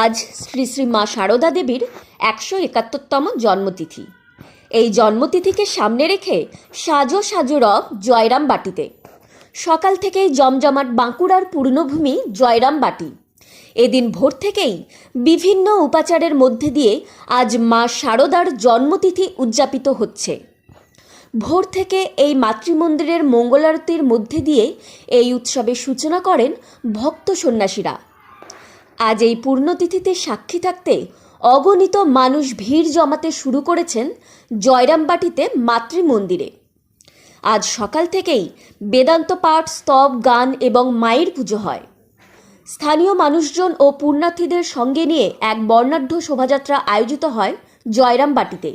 আজ শ্রী শ্রী মা শারদা দেবীর 171তম জন্মতিথি। এই জন্মতিথিকে সামনে রেখে সাজো সাজো রব জয়রামবাটিতে। সকাল থেকেই জমজমাট বাঁকুড়ার পূর্ণভূমি জয়রামবাটি। এদিন ভোর থেকেই বিভিন্ন উপাচারের মধ্যে দিয়ে আজ মা শারদার জন্মতিথি উদযাপিত হচ্ছে। ভোর থেকে এই মাতৃমন্দিরের মঙ্গলারতির মধ্যে দিয়ে এই উৎসবের সূচনা করেন ভক্ত সন্ন্যাসীরা। আজ এই পূর্ণতিথিতে সাক্ষী থাকতে অগণিত মানুষ ভিড় জমাতে শুরু করেছেন জয়রামবাটিতে মাতৃমন্দিরে। আজ সকাল থেকেই বেদান্ত পাঠ, স্তব, গান এবং মায়ের পুজো হয়। স্থানীয় মানুষজন ও পুণ্যার্থীদের সঙ্গে নিয়ে এক বর্ণাঢ্য শোভাযাত্রা আয়োজিত হয় জয়রামবাটিতে।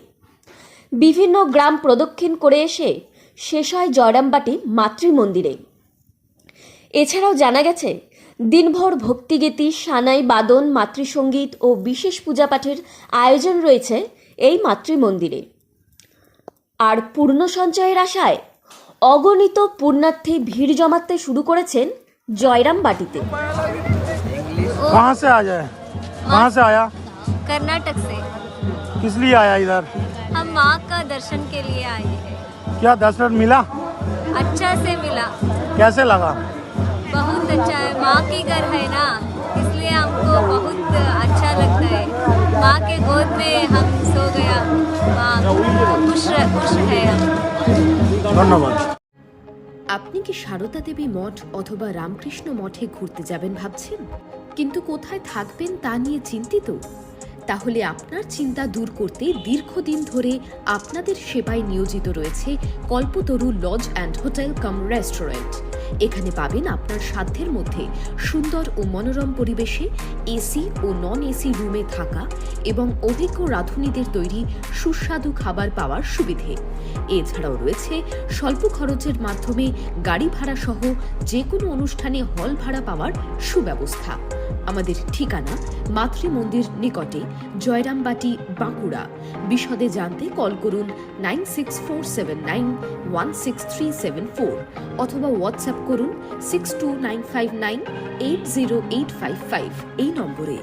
বিভিন্ন গ্রাম প্রদক্ষিণ করে এসে শেষ হয় জয়রামবাটি মাতৃমন্দিরে। এছাড়াও জানা গেছে দিনভর ভক্তিগীতি, সানাই, বাদন, মাতৃসঙ্গীত ও বিশেষ পূজাপাঠের আয়োজন রয়েছে এই মাতৃমন্দিরে। আর পূর্ণ সঞ্চয়ের আশায় অগণিত পুণ্যার্থী ভিড় জমাতে শুরু করেছেন জয়রামবাটিতে। कहाँ से आ जाए? कहाँ से आया? कर्नाटक से। किस लिए आया इधर? हम माँ का दर्शन के लिए आए हैं। क्या दर्शन मिला? अच्छा से मिला, कैसे लगा? बहुत अच्छा है। माँ की घर है ना, इसलिए हमको बहुत अच्छा लगता है। माँ के गोद में हम सो गया। माँ खुश है हम। धन्यवाद। আপনি কি সারদা দেবী মঠ অথবা রামকৃষ্ণ মঠে ঘুরতে যাবেন ভাবছেন, কিন্তু কোথায় থাকবেন তা নিয়ে চিন্তিত? তাহলে আপনার চিন্তা দূর করতে দীর্ঘদিন ধরে আপনাদের সেবায় নিয়োজিত রয়েছে Kalpataru lodge and hotel cum restaurant. এখানে পাবেন আপনার সাধ্যের মধ্যে সুন্দর ও মনোরম পরিবেশে এসি ও নন এসি রুমে থাকা এবং অভিজ্ঞ রাঁধুনিদের তৈরি সুস্বাদু খাবার পাওয়ার সুবিধে। এছাড়াও রয়েছে স্বল্প খরচের মাধ্যমে গাড়ি ভাড়া সহ যে কোনো অনুষ্ঠানে হল ভাড়া পাওয়ার সুব্যবস্থা। আমাদের ঠিকানা মাতৃমন্দির নিকটে, জয়রামবাটি, বাঁকুড়া। বিশদে জানতে কল করুন 9647916374 অথবা হোয়াটসঅ্যাপ করুন 62959808555 এই নম্বরে।